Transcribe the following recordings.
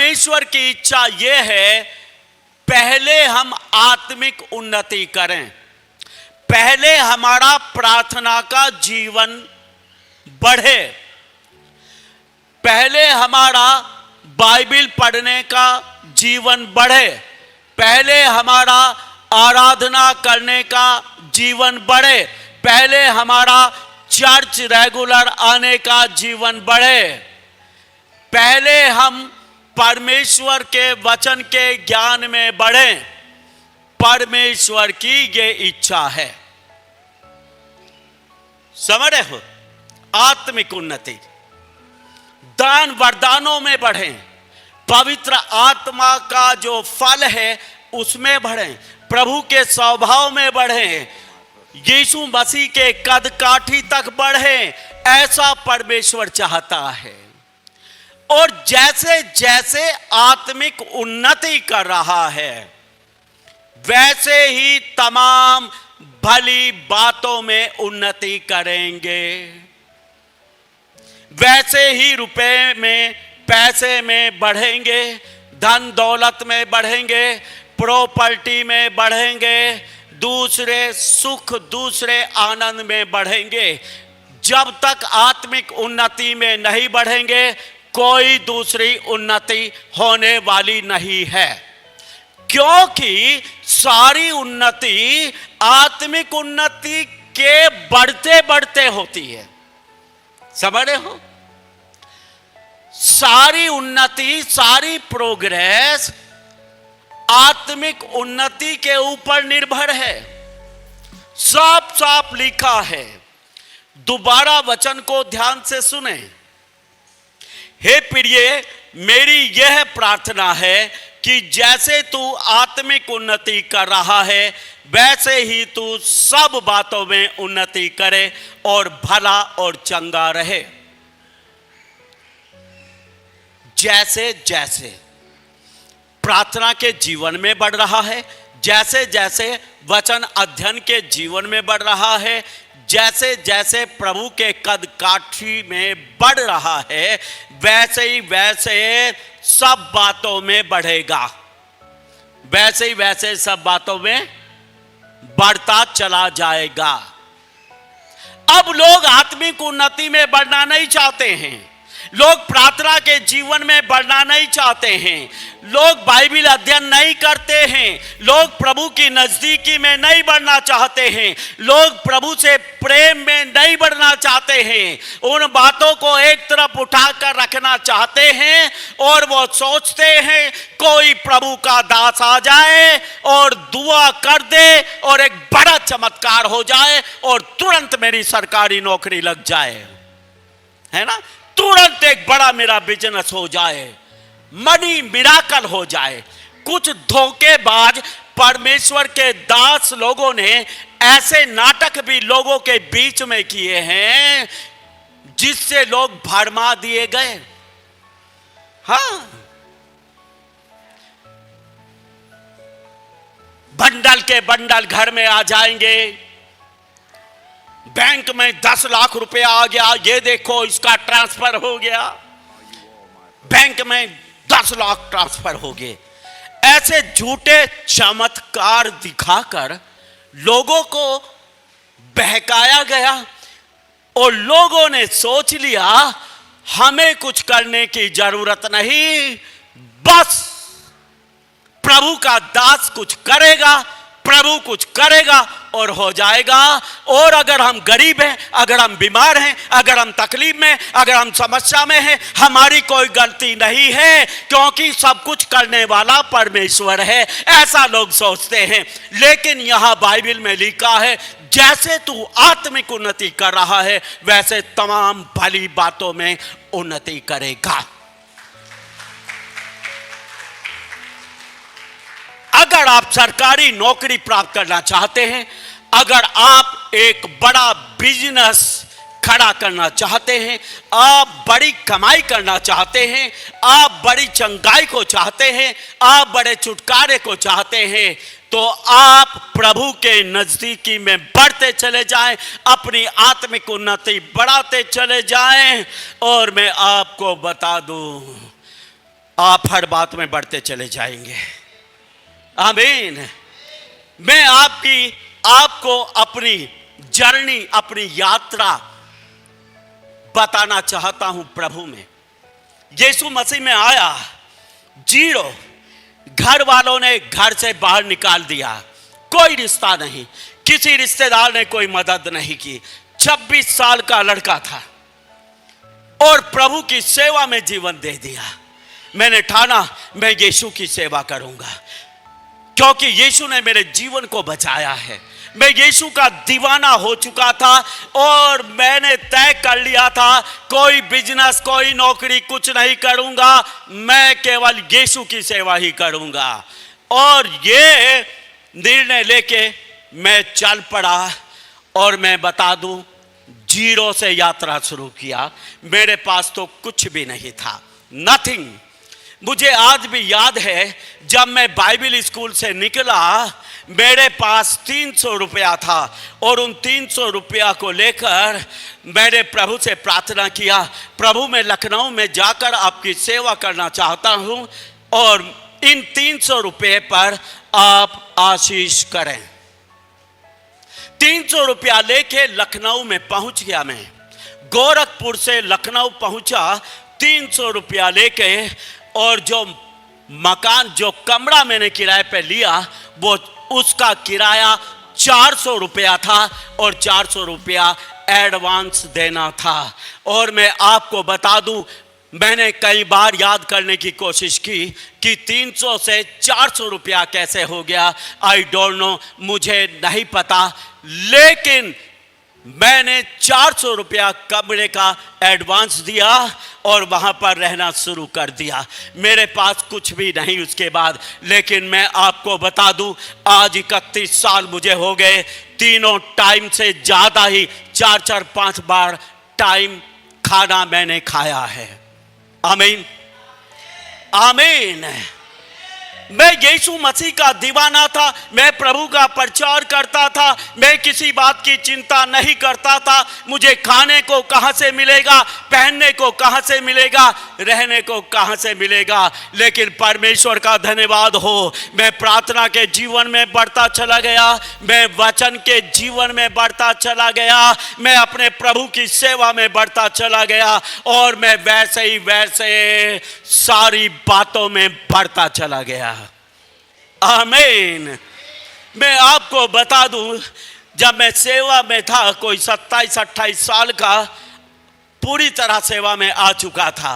परमेश्वर की इच्छा यह है, पहले हम आत्मिक उन्नति करें, पहले हमारा प्रार्थना का जीवन बढ़े, पहले हमारा बाइबल पढ़ने का जीवन बढ़े, पहले हमारा आराधना करने का जीवन बढ़े, पहले हमारा चर्च रेगुलर आने का जीवन बढ़े, पहले हम परमेश्वर के वचन के ज्ञान में बढ़ें। परमेश्वर की ये इच्छा है। समझ रहे हो? आत्मिक उन्नति, दान वरदानों में बढ़ें, पवित्र आत्मा का जो फल है उसमें बढ़ें, प्रभु के स्वभाव में बढ़ें, यीशु मसीह के कद काठी तक बढ़ें, ऐसा परमेश्वर चाहता है। और जैसे जैसे आत्मिक उन्नति कर रहा है, वैसे ही तमाम भली बातों में उन्नति करेंगे, वैसे ही रुपए में पैसे में बढ़ेंगे, धन दौलत में बढ़ेंगे, प्रॉपर्टी में बढ़ेंगे, दूसरे सुख दूसरे आनंद में बढ़ेंगे। जब तक आत्मिक उन्नति में नहीं बढ़ेंगे, कोई दूसरी उन्नति होने वाली नहीं है, क्योंकि सारी उन्नति आत्मिक उन्नति के बढ़ते बढ़ते होती है। समझ रहे हो? सारी उन्नति, सारी प्रोग्रेस आत्मिक उन्नति के ऊपर निर्भर है। साफ साफ लिखा है। दोबारा वचन को ध्यान से सुने। हे प्रिय, मेरी यह प्रार्थना है कि जैसे तू आत्मिक उन्नति कर रहा है, वैसे ही तू सब बातों में उन्नति करे और भला और चंगा रहे। जैसे जैसे प्रार्थना के जीवन में बढ़ रहा है, जैसे जैसे वचन अध्ययन के जीवन में बढ़ रहा है, जैसे जैसे प्रभु के कद काठी में बढ़ रहा है, वैसे ही वैसे सब बातों में बढ़ेगा, वैसे ही वैसे सब बातों में बढ़ता चला जाएगा। अब लोग आत्मिक उन्नति में बढ़ना नहीं चाहते हैं, लोग प्रार्थना के जीवन में बढ़ना नहीं चाहते हैं, लोग बाइबल अध्ययन नहीं करते हैं, लोग प्रभु की नजदीकी में नहीं बढ़ना चाहते हैं, लोग प्रभु से प्रेम में नहीं बढ़ना चाहते हैं, उन बातों को एक तरफ उठाकर रखना चाहते हैं और वो सोचते हैं कोई प्रभु का दास आ जाए और दुआ कर दे और एक बड़ा चमत्कार हो जाए और तुरंत मेरी सरकारी नौकरी लग जाए, है ना, तुरंत एक बड़ा मेरा बिजनेस हो जाए, मनी मिराकल हो जाए। कुछ धोखेबाज परमेश्वर के दास लोगों ने ऐसे नाटक भी लोगों के बीच में किए हैं जिससे लोग भरमा दिए गए। हाँ, बंडल के बंडल घर में आ जाएंगे, बैंक में 10 लाख रुपया आ गया, ये देखो इसका ट्रांसफर हो गया, बैंक में 10 लाख ट्रांसफर हो गए। ऐसे झूठे चमत्कार दिखाकर लोगों को बहकाया गया और लोगों ने सोच लिया हमें कुछ करने की जरूरत नहीं, बस प्रभु का दास कुछ करेगा, प्रभु कुछ करेगा और हो जाएगा। और अगर हम गरीब हैं, अगर हम बीमार हैं, अगर हम तकलीफ में, अगर हम समस्या में हैं, हमारी कोई गलती नहीं है, क्योंकि सब कुछ करने वाला परमेश्वर है, ऐसा लोग सोचते हैं। लेकिन यहां बाइबल में लिखा है जैसे तू आत्मिक उन्नति कर रहा है, वैसे तमाम भली बातों में उन्नति करेगा। अगर आप सरकारी नौकरी प्राप्त करना चाहते हैं, अगर आप एक बड़ा बिजनेस खड़ा करना चाहते हैं, आप बड़ी कमाई करना चाहते हैं, आप बड़ी चंगाई को चाहते हैं, आप बड़े छुटकारे को चाहते हैं, तो आप प्रभु के नजदीकी में बढ़ते चले जाएं, अपनी आत्मिक उन्नति बढ़ाते चले जाएं। और मैं आपको बता दूं, आप हर बात में बढ़ते चले जाएंगे। आमीन। मैं आपको अपनी जर्नी, अपनी यात्रा बताना चाहता हूं प्रभु में। यीशु मसीह में आया, जीरो, घर वालों ने घर से बाहर निकाल दिया, कोई रिश्ता नहीं, किसी रिश्तेदार ने कोई मदद नहीं की। 26 साल का लड़का था और प्रभु की सेवा में जीवन दे दिया। मैंने ठाना मैं यीशु की सेवा करूंगा, क्योंकि यीशु ने मेरे जीवन को बचाया है। मैं यीशु का दीवाना हो चुका था और मैंने तय कर लिया था कोई बिजनेस, कोई नौकरी कुछ नहीं करूंगा, मैं केवल यीशु की सेवा ही करूंगा। और ये निर्णय लेके मैं चल पड़ा और मैं बता दूं, जीरो से यात्रा शुरू किया। मेरे पास तो कुछ भी नहीं था, नथिंग। मुझे आज भी याद है जब मैं बाइबल स्कूल से निकला, मेरे पास 300 रुपया था और उन 300 रुपया को लेकर मैंने प्रभु से प्रार्थना किया, प्रभु मैं लखनऊ में जाकर आपकी सेवा करना चाहता हूं और इन 300 रुपये पर आप आशीष करें। 300 रुपया लेके लखनऊ में पहुंच गया। मैं गोरखपुर से लखनऊ पहुंचा 300 रुपया लेके, और जो मकान, जो कमरा मैंने किराए पे लिया, वो उसका किराया 400 रुपया था और 400 रुपया एडवांस देना था। और मैं आपको बता दूं, मैंने कई बार याद करने की कोशिश की कि 300 से 400 रुपया कैसे हो गया। आई डोंट नो, मुझे नहीं पता, लेकिन मैंने 400 रुपया कमरे का एडवांस दिया और वहां पर रहना शुरू कर दिया। मेरे पास कुछ भी नहीं उसके बाद, लेकिन मैं आपको बता दूं, आज 31 साल मुझे हो गए, तीनों टाइम से ज्यादा ही 4-5 बार टाइम खाना मैंने खाया है। आमीन, आमीन। मैं यीशु मसीह का दीवाना था, मैं प्रभु का प्रचार करता था, मैं किसी बात की चिंता नहीं करता था। मुझे खाने को कहां से मिलेगा, पहनने को कहां से मिलेगा, रहने को कहां से मिलेगा। लेकिन परमेश्वर का धन्यवाद हो, मैं प्रार्थना के जीवन में बढ़ता चला गया, मैं वचन के जीवन में बढ़ता चला गया, मैं अपने प्रभु की सेवा में बढ़ता चला गया और मैं वैसे सारी बातों में बढ़ता चला गया। आमीन। मैं आपको बता दूं, जब मैं सेवा में था, कोई 27-28 साल का, पूरी तरह सेवा में आ चुका था।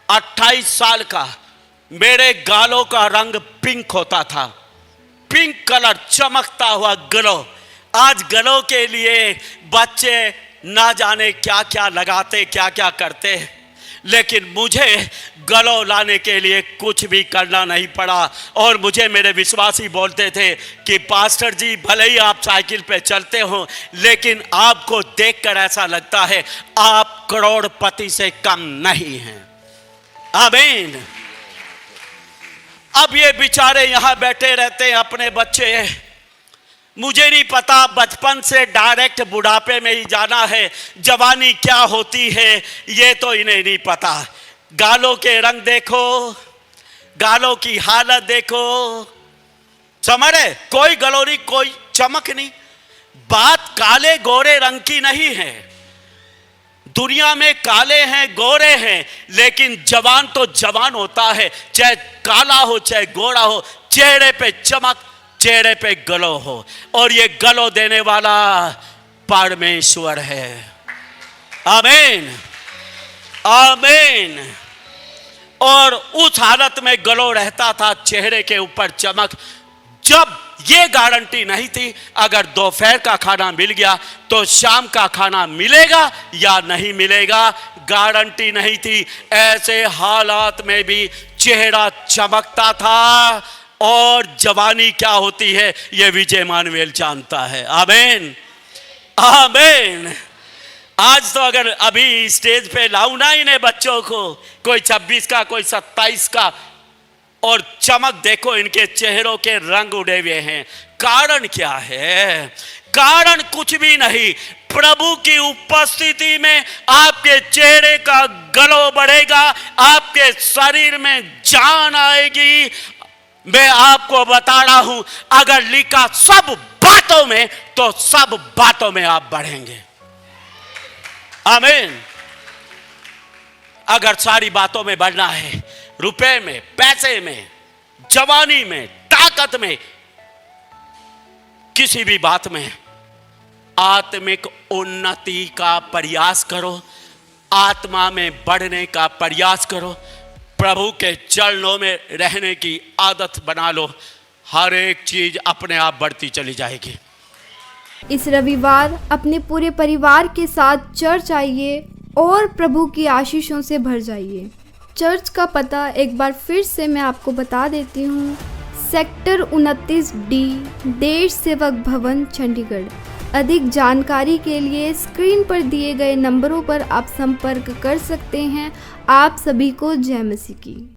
28 साल का, मेरे गालों का रंग पिंक होता था, पिंक कलर, चमकता हुआ गलों। आज गलों के लिए बच्चे ना जाने क्या क्या लगाते, क्या क्या करते, लेकिन मुझे गलों लाने के लिए कुछ भी करना नहीं पड़ा। और मुझे मेरे विश्वासी बोलते थे कि पास्टर जी, भले ही आप साइकिल पे चलते हो, लेकिन आपको देखकर ऐसा लगता है आप करोड़पति से कम नहीं हैं। आमीन। अब ये बेचारे यहां बैठे रहते हैं, अपने बच्चे, मुझे नहीं पता, बचपन से डायरेक्ट बुढ़ापे में ही जाना है। जवानी क्या होती है ये तो इन्हें नहीं पता। गालों के रंग देखो, गालों की हालत देखो, समझ रहे, कोई गलोरी, कोई चमक नहीं। बात काले गोरे रंग की नहीं है, दुनिया में काले हैं, गोरे हैं, लेकिन जवान तो जवान होता है, चाहे काला हो चाहे गोरा हो, चेहरे पे चमक, चेहरे पे गलो हो, और ये गलो देने वाला परमेश्वर है। आमीन, आमीन। और उस हालत में गलो रहता था, चेहरे के ऊपर चमक। जब ये गारंटी नहीं थी, अगर दोपहर का खाना मिल गया तो शाम का खाना मिलेगा या नहीं मिलेगा, गारंटी नहीं थी। ऐसे हालात में भी चेहरा चमकता था। और जवानी क्या होती है ये विजय मानवेल जानता है। आमीन, आमीन। आज तो अगर अभी स्टेज पे लाऊं ना इन्हें बच्चों को, कोई 26 का, कोई 27 का, और चमक देखो, इनके चेहरों के रंग उड़े हुए हैं। कारण क्या है? कारण कुछ भी नहीं, प्रभु की उपस्थिति में आपके चेहरे का ग्लो बढ़ेगा, आपके शरीर में जान आएगी। मैं आपको बता रहा हूं, अगर लिखा सब बातों में, तो सब बातों में आप बढ़ेंगे। आमीन। अगर सारी बातों में बढ़ना है, रुपए में, पैसे में, जवानी में, ताकत में, किसी भी बात में आत्मिक उन्नति का प्रयास करो, आत्मा में बढ़ने का प्रयास करो, प्रभु के चरणों में रहने की आदत बना लो। हर एक चीज अपने आप बढ़ती चली जाएगी। इस रविवार अपने पूरे परिवार के साथ चर्च आइए और प्रभु की आशीषों से भर जाइए। चर्च का पता एक बार फिर से मैं आपको बता देती हूँ। सेक्टर 29D, देश सेवक भवन, चंडीगढ़। अधिक जानकारी के लिए स्क्रीन पर दिए गए नंबरों पर आप संपर्क कर सकते हैं। आप सभी को जय मसीह की।